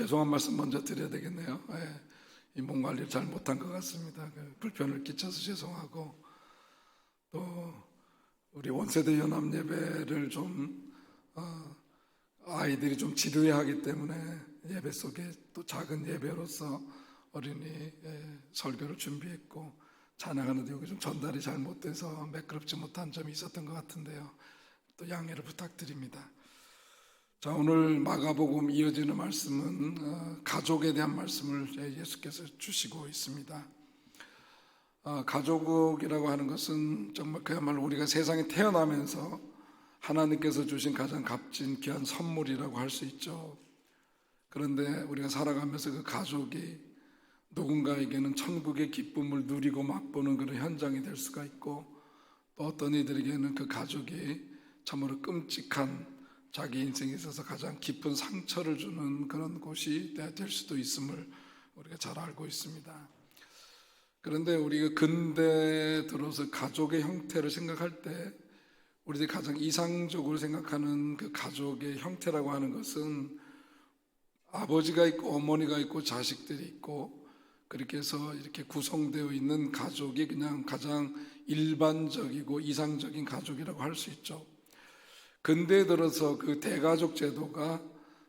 죄송한 말씀 먼저 드려야 되겠네요. 이 몸 관리를 잘 못한 것 같습니다. 불편을 끼쳐서 죄송하고, 또 우리 원세대 연합 예배를 좀 아이들이 좀 지루해하기 때문에 예배 속에 또 작은 예배로서 어린이 설교를 준비했고, 찬양하는데 여기 좀 전달이 잘못돼서 매끄럽지 못한 점이 있었던 것 같은데요. 또 양해를 부탁드립니다. 자, 오늘 마가복음 이어지는 말씀은 가족에 대한 말씀을 예수께서 주시고 있습니다. 가족이라고 하는 것은 정말 그야말로 우리가 세상에 태어나면서 하나님께서 주신 가장 값진 귀한 선물이라고 할 수 있죠. 그런데 우리가 살아가면서 그 가족이 누군가에게는 천국의 기쁨을 누리고 맛보는 그런 현장이 될 수가 있고, 또 어떤 이들에게는 그 가족이 참으로 끔찍한 자기 인생에 있어서 가장 깊은 상처를 주는 그런 곳이 될 수도 있음을 우리가 잘 알고 있습니다. 그런데 우리가 근대에 들어서 가족의 형태를 생각할 때 우리들이 가장 이상적으로 생각하는 그 가족의 형태라고 하는 것은 아버지가 있고 어머니가 있고 자식들이 있고, 그렇게 해서 이렇게 구성되어 있는 가족이 그냥 가장 일반적이고 이상적인 가족이라고 할 수 있죠. 근대에 들어서 그 대가족 제도가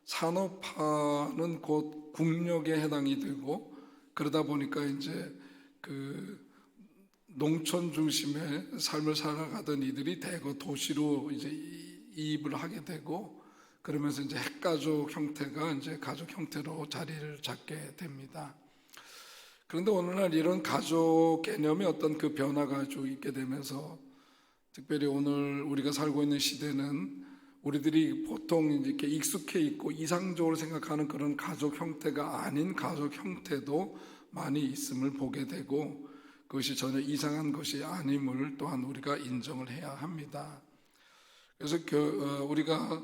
산업화는 곧 국력에 해당이 되고, 그러다 보니까 이제 그 농촌 중심의 삶을 살아가던 이들이 대거 도시로 이제 이입을 하게 되고, 그러면서 이제 핵가족 형태가 이제 가족 형태로 자리를 잡게 됩니다. 그런데 오늘날 이런 가족 개념의 어떤 그 변화가 좀 있게 되면서, 특별히 오늘 우리가 살고 있는 시대는 우리들이 보통 이렇게 익숙해 있고 이상적으로 생각하는 그런 가족 형태가 아닌 가족 형태도 많이 있음을 보게 되고, 그것이 전혀 이상한 것이 아님을 또한 우리가 인정을 해야 합니다. 그래서 우리가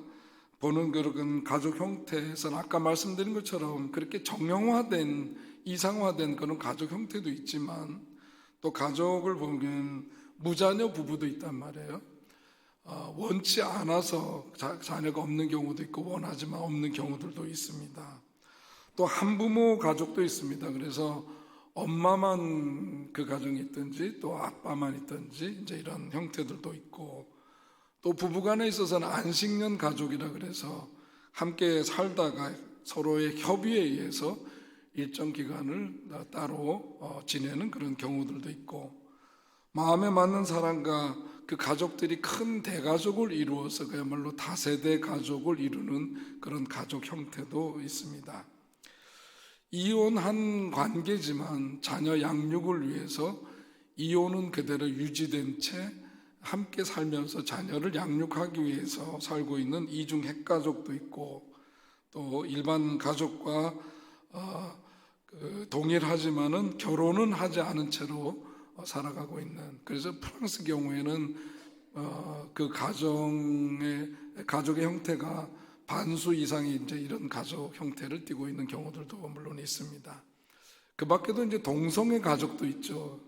보는 그런 가족 형태에서는 아까 말씀드린 것처럼 그렇게 정형화된 이상화된 그런 가족 형태도 있지만, 또 가족을 보면 무자녀 부부도 있단 말이에요. 원치 않아서 자녀가 없는 경우도 있고 원하지만 없는 경우들도 있습니다. 또 한부모 가족도 있습니다. 그래서 엄마만 그 가정이 있든지 또 아빠만 있든지 이제 이런 형태들도 있고, 또 부부간에 있어서는 안식년 가족이라 그래서 함께 살다가 서로의 협의에 의해서 일정 기간을 따로 지내는 그런 경우들도 있고, 마음에 맞는 사람과 그 가족들이 큰 대가족을 이루어서 그야말로 다세대 가족을 이루는 그런 가족 형태도 있습니다. 이혼한 관계지만 자녀 양육을 위해서 이혼은 그대로 유지된 채 함께 살면서 자녀를 양육하기 위해서 살고 있는 이중 핵가족도 있고, 또 일반 가족과 동일하지만은 결혼은 하지 않은 채로 살아가고 있는, 그래서 프랑스 경우에는 그 가족의 형태가 반수 이상이 이제 이런 가족 형태를 띠고 있는 경우들도 물론 있습니다. 그 밖에도 이제 동성애 가족도 있죠.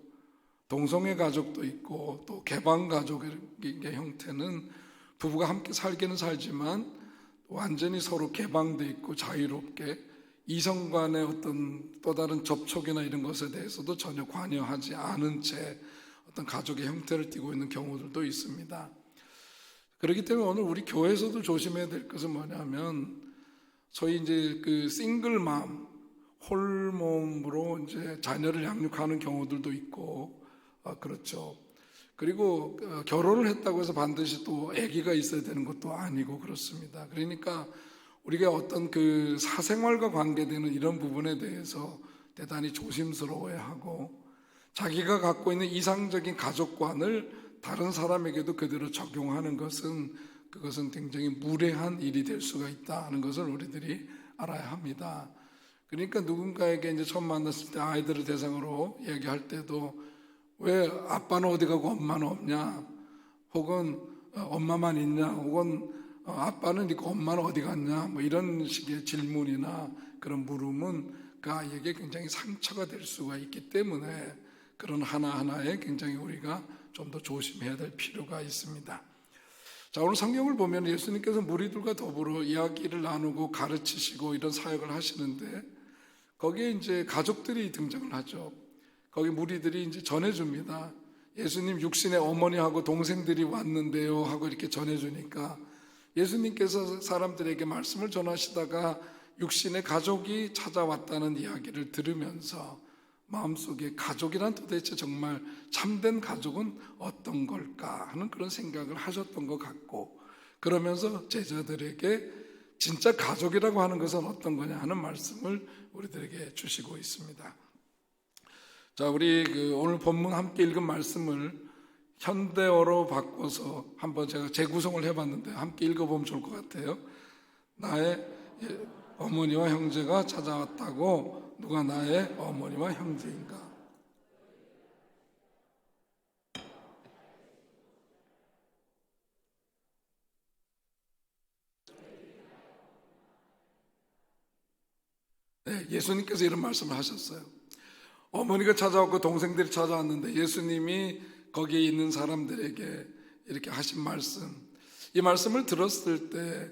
동성애 가족도 있고, 또 개방 가족의 형태는 부부가 함께 살기는 살지만 완전히 서로 개방돼 있고 자유롭게 이성 간의 어떤 또 다른 접촉이나 이런 것에 대해서도 전혀 관여하지 않은 채 어떤 가족의 형태를 띠고 있는 경우들도 있습니다. 그렇기 때문에 오늘 우리 교회에서도 조심해야 될 것은 뭐냐면, 소위 이제 그 싱글맘, 홀몸으로 이제 자녀를 양육하는 경우들도 있고, 그렇죠. 그리고 결혼을 했다고 해서 반드시 또 아기가 있어야 되는 것도 아니고 그렇습니다. 그러니까 우리가 어떤 그 사생활과 관계되는 이런 부분에 대해서 대단히 조심스러워야 하고, 자기가 갖고 있는 이상적인 가족관을 다른 사람에게도 그대로 적용하는 것은 그것은 굉장히 무례한 일이 될 수가 있다는 것을 우리들이 알아야 합니다. 그러니까 누군가에게 이제 처음 만났을 때 아이들을 대상으로 얘기할 때도 왜 아빠는 어디 가고 엄마는 없냐, 혹은 엄마만 있냐, 혹은 아빠는 있고 엄마는 어디 갔냐, 뭐 이런 식의 질문이나 그런 물음은 그 아이에게 굉장히 상처가 될 수가 있기 때문에 그런 하나하나에 굉장히 우리가 좀 더 조심해야 될 필요가 있습니다. 자, 오늘 성경을 보면 예수님께서 무리들과 더불어 이야기를 나누고 가르치시고 이런 사역을 하시는데 거기에 이제 가족들이 등장을 하죠. 거기 무리들이 이제 전해줍니다. 예수님 육신의 어머니하고 동생들이 왔는데요 하고 이렇게 전해주니까 예수님께서 사람들에게 말씀을 전하시다가 육신의 가족이 찾아왔다는 이야기를 들으면서 마음속에 가족이란 도대체 정말 참된 가족은 어떤 걸까 하는 그런 생각을 하셨던 것 같고, 그러면서 제자들에게 진짜 가족이라고 하는 것은 어떤 거냐 하는 말씀을 우리들에게 주시고 있습니다. 자, 우리 오늘 본문 함께 읽은 말씀을 현대어로 바꿔서 한번 제가 재구성을 해봤는데 함께 읽어보면 좋을 것 같아요. 나의 어머니와 형제가 찾아왔다고 누가 나의 어머니와 형제인가? 네, 예수님께서 이런 말씀을 하셨어요. 어머니가 찾아왔고 동생들이 찾아왔는데 예수님이 거기에 있는 사람들에게 이렇게 하신 말씀, 이 말씀을 들었을 때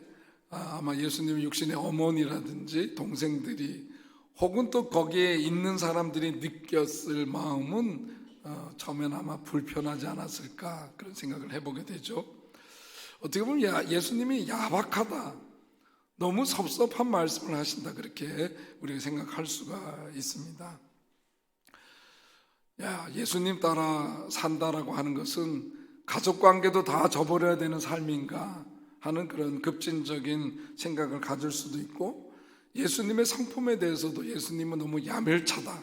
아마 예수님 육신의 어머니라든지 동생들이 혹은 또 거기에 있는 사람들이 느꼈을 마음은 처음엔 아마 불편하지 않았을까 그런 생각을 해보게 되죠. 어떻게 보면 예수님이 야박하다, 너무 섭섭한 말씀을 하신다 그렇게 우리가 생각할 수가 있습니다. 예수님 따라 산다라고 하는 것은 가족관계도 다 저버려야 되는 삶인가 하는 그런 급진적인 생각을 가질 수도 있고, 예수님의 성품에 대해서도 예수님은 너무 야멸차다,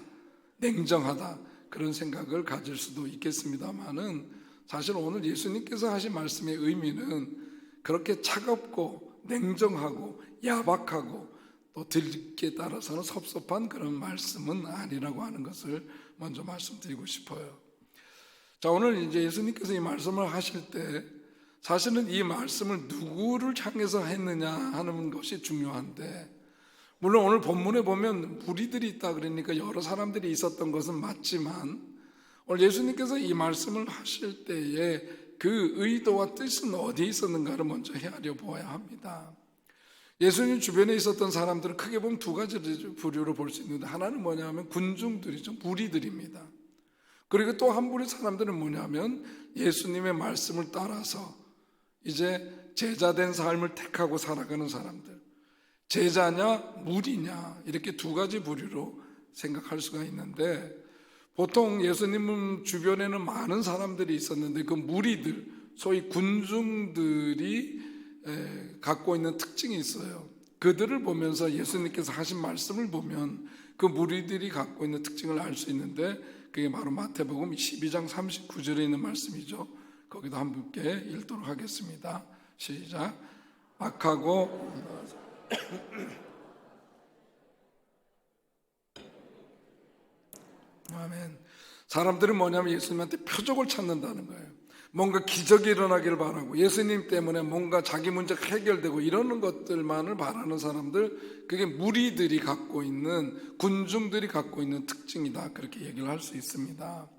냉정하다 그런 생각을 가질 수도 있겠습니다만은, 사실 오늘 예수님께서 하신 말씀의 의미는 그렇게 차갑고 냉정하고 야박하고 또 듣기에 따라서는 섭섭한 그런 말씀은 아니라고 하는 것을 먼저 말씀드리고 싶어요. 자, 오늘 이제 예수님께서 이 말씀을 하실 때 사실은 이 말씀을 누구를 향해서 했느냐 하는 것이 중요한데, 물론 오늘 본문에 보면 무리들이 있다 그러니까 여러 사람들이 있었던 것은 맞지만, 오늘 예수님께서 이 말씀을 하실 때에 그 의도와 뜻은 어디에 있었는가를 먼저 헤아려 보아야 합니다. 예수님 주변에 있었던 사람들은 크게 보면 두 가지 부류로 볼 수 있는데, 하나는 뭐냐면 군중들이죠. 무리들입니다. 그리고 또 한 부류의 사람들은 뭐냐면 예수님의 말씀을 따라서 이제 제자된 삶을 택하고 살아가는 사람들, 제자냐 무리냐 이렇게 두 가지 부류로 생각할 수가 있는데, 보통 예수님 주변에는 많은 사람들이 있었는데 그 무리들, 소위 군중들이 갖고 있는 특징이 있어요. 그들을 보면서 예수님께서 하신 말씀을 보면 그 무리들이 갖고 있는 특징을 알 수 있는데, 그게 바로 마태복음 12장 39절에 있는 말씀이죠. 거기도 함께 읽도록 하겠습니다. 시작. 악하고 아멘. 사람들은 뭐냐면 예수님한테 표적을 찾는다는 거예요. 뭔가 기적이 일어나길 바라고, 예수님 때문에 뭔가 자기 문제가 해결되고 이러는 것들만을 바라는 사람들, 그게 무리들이 갖고 있는, 군중들이 갖고 있는 특징이다 그렇게 얘기를 할 수 있습니다.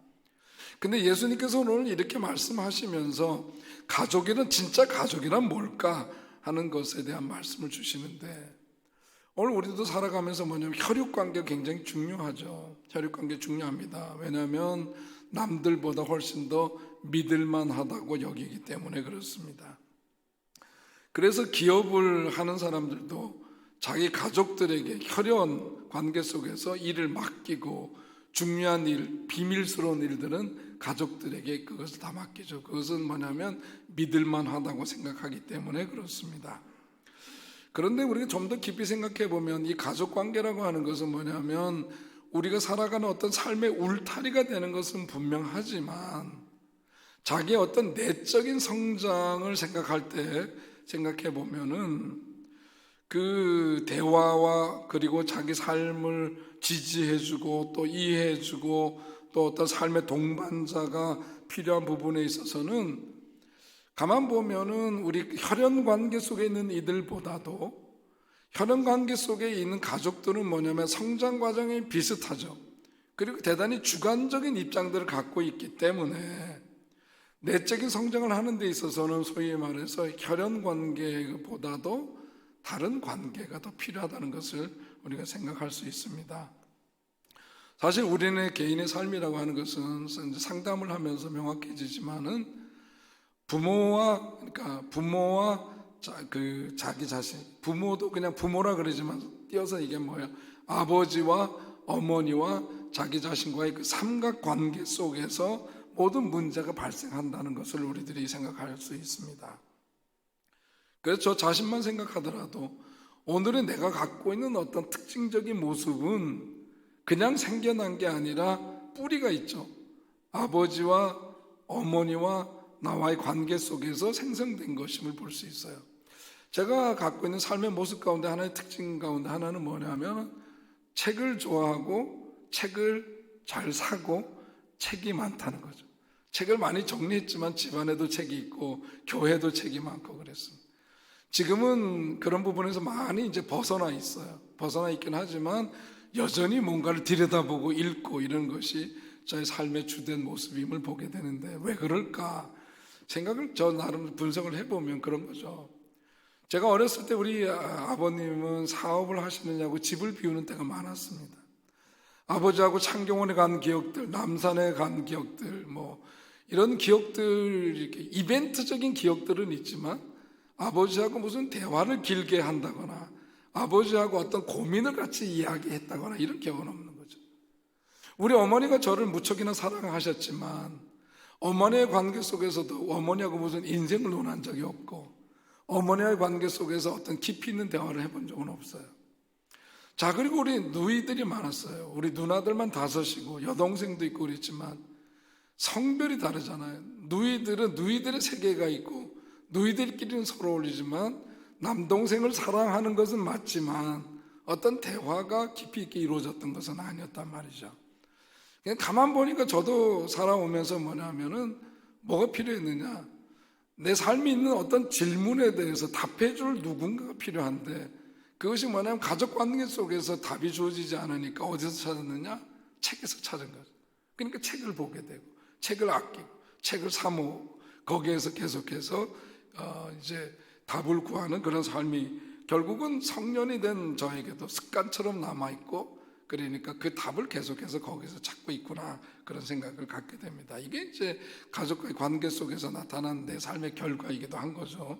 근데 예수님께서 오늘 이렇게 말씀하시면서 가족이란, 진짜 가족이란 뭘까 하는 것에 대한 말씀을 주시는데, 오늘 우리도 살아가면서 뭐냐면 혈육관계가 굉장히 중요하죠. 혈육관계 중요합니다. 왜냐하면 남들보다 훨씬 더 믿을만하다고 여기기 때문에 그렇습니다. 그래서 기업을 하는 사람들도 자기 가족들에게 혈연 관계 속에서 일을 맡기고, 중요한 일, 비밀스러운 일들은 가족들에게 그것을 다 맡기죠. 그것은 뭐냐면 믿을만하다고 생각하기 때문에 그렇습니다. 그런데 우리가 좀 더 깊이 생각해 보면 이 가족관계라고 하는 것은 뭐냐면 우리가 살아가는 어떤 삶의 울타리가 되는 것은 분명하지만, 자기의 어떤 내적인 성장을 생각할 때 생각해 보면은 그 대화와 그리고 자기 삶을 지지해주고 또 이해해주고 또 어떤 삶의 동반자가 필요한 부분에 있어서는 가만 보면은 우리 혈연 관계 속에 있는 이들보다도 혈연 관계 속에 있는 가족들은 뭐냐면 성장 과정이 비슷하죠. 그리고 대단히 주관적인 입장들을 갖고 있기 때문에 내적인 성장을 하는 데 있어서는 소위 말해서 혈연 관계보다도 다른 관계가 더 필요하다는 것을 우리가 생각할 수 있습니다. 사실 우리는 개인의 삶이라고 하는 것은 상담을 하면서 명확해지지만은 부모와 자기 자신, 부모도 그냥 부모라 그러지만 띄어서 이게 뭐예요? 아버지와 어머니와 자기 자신과의 그 삼각관계 속에서 모든 문제가 발생한다는 것을 우리들이 생각할 수 있습니다. 그래서 저 자신만 생각하더라도 오늘의 내가 갖고 있는 어떤 특징적인 모습은 그냥 생겨난 게 아니라 뿌리가 있죠. 아버지와 어머니와 나와의 관계 속에서 생성된 것임을 볼 수 있어요. 제가 갖고 있는 삶의 모습 가운데 하나의 특징 가운데 하나는 뭐냐면 책을 좋아하고 책을 잘 사고 책이 많다는 거죠. 책을 많이 정리했지만 집안에도 책이 있고 교회도 책이 많고 그랬습니다. 지금은 그런 부분에서 많이 이제 벗어나 있어요. 벗어나 있긴 하지만 여전히 뭔가를 들여다보고 읽고 이런 것이 저의 삶의 주된 모습임을 보게 되는데 왜 그럴까? 생각을 저 나름 분석을 해보면 그런 거죠. 제가 어렸을 때 우리 아버님은 사업을 하시느냐고 집을 비우는 때가 많았습니다. 아버지하고 창경원에 간 기억들, 남산에 간 기억들, 이런 기억들, 이렇게 이벤트적인 기억들은 있지만 아버지하고 무슨 대화를 길게 한다거나 아버지하고 어떤 고민을 같이 이야기했다거나 이런 기억은 없는 거죠. 우리 어머니가 저를 무척이나 사랑하셨지만 어머니의 관계 속에서도 어머니하고 무슨 인생을 논한 적이 없고 어머니와의 관계 속에서 어떤 깊이 있는 대화를 해본 적은 없어요. 자, 그리고 우리 누이들이 많았어요. 우리 누나들만 5이고 여동생도 있고 그랬지만 성별이 다르잖아요. 누이들은 누이들의 세계가 있고 누이들끼리는 서로 어울리지만 남동생을 사랑하는 것은 맞지만 어떤 대화가 깊이 있게 이루어졌던 것은 아니었단 말이죠. 그냥 가만 보니까 저도 살아오면서 뭐냐면은 뭐가 필요했느냐, 내 삶이 있는 어떤 질문에 대해서 답해줄 누군가가 필요한데 그것이 뭐냐면 가족 관계 속에서 답이 주어지지 않으니까 어디서 찾았느냐? 책에서 찾은 거죠. 그러니까 책을 보게 되고 책을 아끼고 책을 사모으고 거기에서 계속해서 이제 답을 구하는 그런 삶이 결국은 성년이 된 저에게도 습관처럼 남아있고 그러니까 그 답을 계속해서 거기서 찾고 있구나 그런 생각을 갖게 됩니다. 이게 이제 가족과의 관계 속에서 나타난 내 삶의 결과이기도 한 거죠.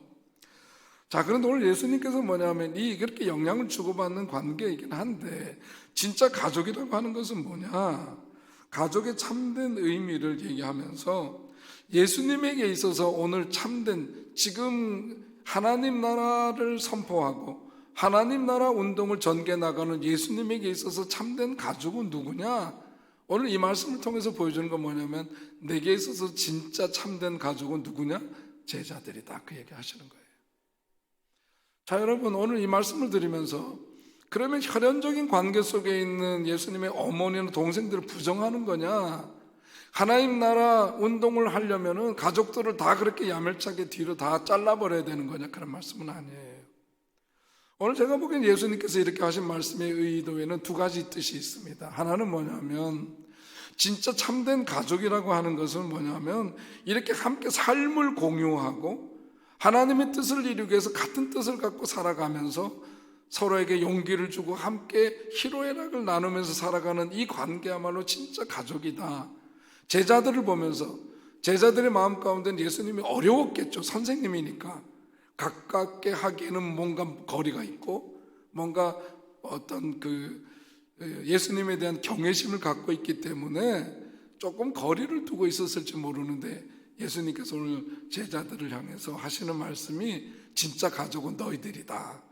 자, 그런데 오늘 예수님께서 뭐냐면 이 그렇게 영향을 주고받는 관계이긴 한데 진짜 가족이라고 하는 것은 뭐냐? 가족의 참된 의미를 얘기하면서 예수님에게 있어서 오늘 참된 지금 하나님 나라를 선포하고 하나님 나라 운동을 전개 나가는 예수님에게 있어서 참된 가족은 누구냐? 오늘 이 말씀을 통해서 보여주는 건 뭐냐면 내게 있어서 진짜 참된 가족은 누구냐? 제자들이다. 그 얘기 하시는 거예요. 자, 여러분 오늘 이 말씀을 드리면서 그러면 혈연적인 관계 속에 있는 예수님의 어머니나 동생들을 부정하는 거냐? 하나님 나라 운동을 하려면은 가족들을 다 그렇게 야멸차게 뒤로 다 잘라버려야 되는 거냐? 그런 말씀은 아니에요. 오늘 제가 보기엔 예수님께서 이렇게 하신 말씀의 의도에는 2가지 뜻이 있습니다. 하나는 뭐냐면 진짜 참된 가족이라고 하는 것은 뭐냐면 이렇게 함께 삶을 공유하고 하나님의 뜻을 이루기 위해서 같은 뜻을 갖고 살아가면서 서로에게 용기를 주고 함께 희로애락을 나누면서 살아가는 이 관계야말로 진짜 가족이다. 제자들을 보면서 제자들의 마음 가운데는 예수님이 어려웠겠죠. 선생님이니까 가깝게 하기에는 뭔가 거리가 있고 뭔가 어떤 예수님에 대한 경외심을 갖고 있기 때문에 조금 거리를 두고 있었을지 모르는데 예수님께서 오늘 제자들을 향해서 하시는 말씀이 진짜 가족은 너희들이다.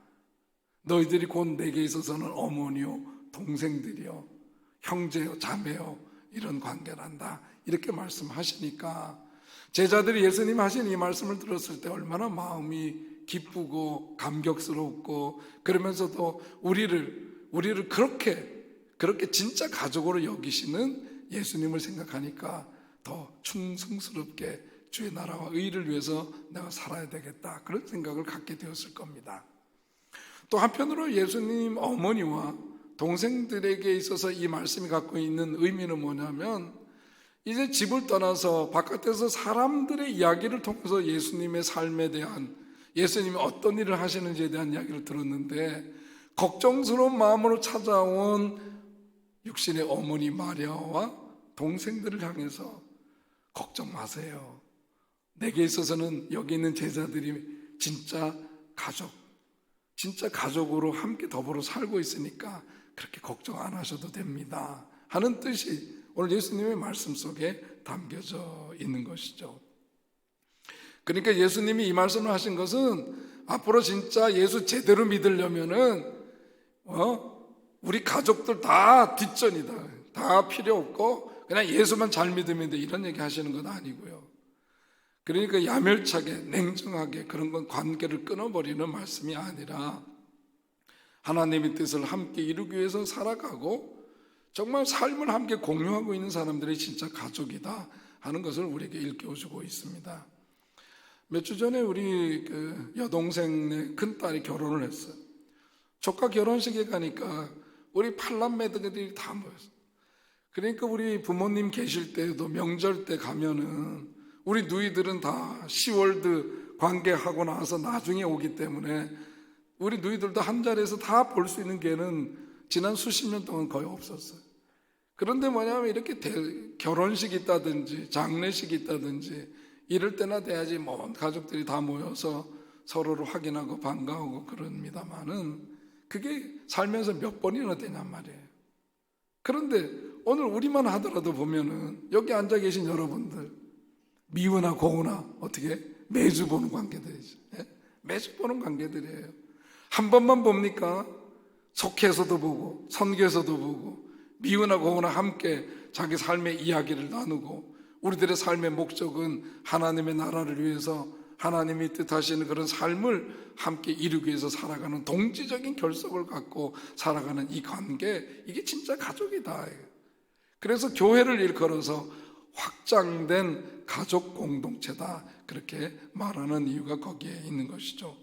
너희들이 곧 내게 있어서는 어머니요 동생들이요 형제요 자매요 이런 관계란다. 이렇게 말씀하시니까 제자들이 예수님 하신 이 말씀을 들었을 때 얼마나 마음이 기쁘고 감격스럽고 그러면서도 우리를 그렇게 진짜 가족으로 여기시는 예수님을 생각하니까 더 충성스럽게 주의 나라와 의를 위해서 내가 살아야 되겠다 그런 생각을 갖게 되었을 겁니다. 또 한편으로 예수님 어머니와 동생들에게 있어서 이 말씀이 갖고 있는 의미는 뭐냐면 이제 집을 떠나서 바깥에서 사람들의 이야기를 통해서 예수님의 삶에 대한, 예수님이 어떤 일을 하시는지에 대한 이야기를 들었는데, 걱정스러운 마음으로 찾아온 육신의 어머니 마리아와 동생들을 향해서 걱정 마세요. 내게 있어서는 여기 있는 제자들이 진짜 가족으로 함께 더불어 살고 있으니까 그렇게 걱정 안 하셔도 됩니다 하는 뜻이 오늘 예수님의 말씀 속에 담겨져 있는 것이죠. 그러니까 예수님이 이 말씀을 하신 것은 앞으로 진짜 예수 제대로 믿으려면은 우리 가족들 다 뒷전이다, 다 필요 없고 그냥 예수만 잘 믿으면 돼, 이런 얘기 하시는 건 아니고요. 그러니까 야멸차게 냉정하게 그런 건 관계를 끊어버리는 말씀이 아니라 하나님의 뜻을 함께 이루기 위해서 살아가고 정말 삶을 함께 공유하고 있는 사람들이 진짜 가족이다 하는 것을 우리에게 일깨워주고 있습니다. 몇 주 전에 우리 여동생의 큰딸이 결혼을 했어요. 조카 결혼식에 가니까 우리 팔남매들이 다 모였어요. 그러니까 우리 부모님 계실 때도 명절 때 가면은 우리 누이들은 다 10월드 관계하고 나서 나중에 오기 때문에 우리 누이들도 한 자리에서 다 볼 수 있는 기회는 지난 수십 년 동안 거의 없었어요. 그런데 뭐냐면 이렇게 결혼식이 있다든지 장례식이 있다든지 이럴 때나 돼야지 뭐 가족들이 다 모여서 서로를 확인하고 반가우고 그럽니다만은 그게 살면서 몇 번이나 되냔 말이에요. 그런데 오늘 우리만 하더라도 보면은 여기 앉아 계신 여러분들 미우나 고우나 어떻게 매주 보는 관계들이죠. 매주 보는 관계들이에요. 한 번만 봅니까? 속해서도 보고 선교에서도 보고 미우나 고우나 함께 자기 삶의 이야기를 나누고 우리들의 삶의 목적은 하나님의 나라를 위해서 하나님이 뜻하시는 그런 삶을 함께 이루기 위해서 살아가는 동지적인 결속을 갖고 살아가는 이 관계, 이게 진짜 가족이다. 그래서 교회를 일컬어서 확장된 가족 공동체다, 그렇게 말하는 이유가 거기에 있는 것이죠.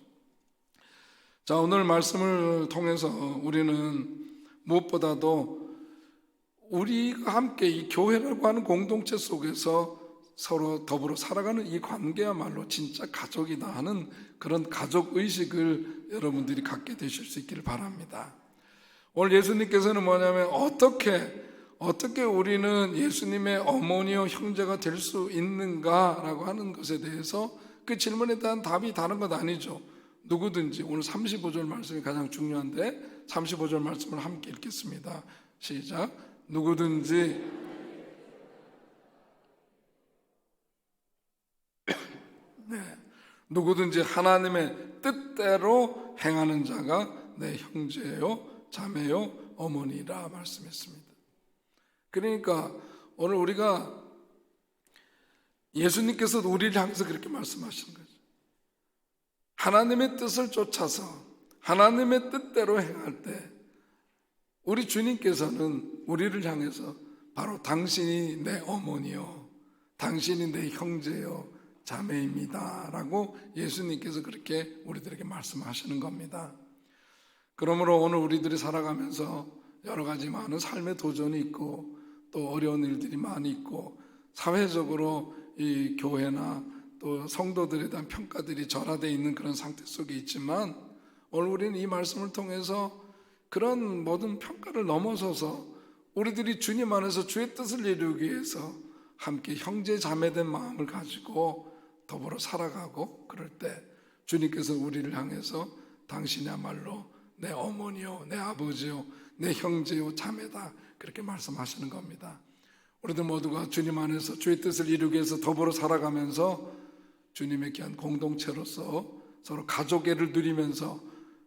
자, 오늘 말씀을 통해서 우리는 무엇보다도 우리가 함께 이 교회라고 하는 공동체 속에서 서로 더불어 살아가는 이 관계야말로 진짜 가족이다 하는 그런 가족의식을 여러분들이 갖게 되실 수 있기를 바랍니다. 오늘 예수님께서는 뭐냐면 어떻게 우리는 예수님의 어머니와 형제가 될 수 있는가라고 하는 것에 대해서 그 질문에 대한 답이 다른 것 아니죠. 누구든지, 오늘 35절 말씀이 가장 중요한데 35절 말씀을 함께 읽겠습니다. 시작. 누구든지 하나님의 뜻대로 행하는 자가 내 형제요 자매요 어머니라 말씀했습니다. 그러니까 오늘 우리가 예수님께서 우리를 향해서 그렇게 말씀하시는 거죠. 하나님의 뜻을 쫓아서 하나님의 뜻대로 행할 때 우리 주님께서는 우리를 향해서 바로 당신이 내 어머니요, 당신이 내 형제요 자매입니다 라고 예수님께서 그렇게 우리들에게 말씀하시는 겁니다. 그러므로 오늘 우리들이 살아가면서 여러 가지 많은 삶의 도전이 있고 또 어려운 일들이 많이 있고 사회적으로 이 교회나 또 성도들에 대한 평가들이 절하되어 있는 그런 상태 속에 있지만 오늘 우리는 이 말씀을 통해서 그런 모든 평가를 넘어서서 우리들이 주님 안에서 주의 뜻을 이루기 위해서 함께 형제 자매된 마음을 가지고 더불어 살아가고 그럴 때 주님께서 우리를 향해서 당신이야말로 내 어머니요 내 아버지요 내 형제요 자매다 그렇게 말씀하시는 겁니다. 우리들 모두가 주님 안에서 주의 뜻을 이루기 위해서 더불어 살아가면서 주님의 귀한 공동체로서 서로 가족애를 누리면서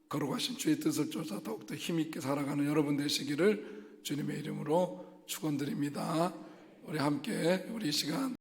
거룩하신 주의 뜻을 쫓아 더욱더 힘있게 살아가는 여러분 되시기를 주님의 이름으로 축원드립니다. 우리 함께 우리 시간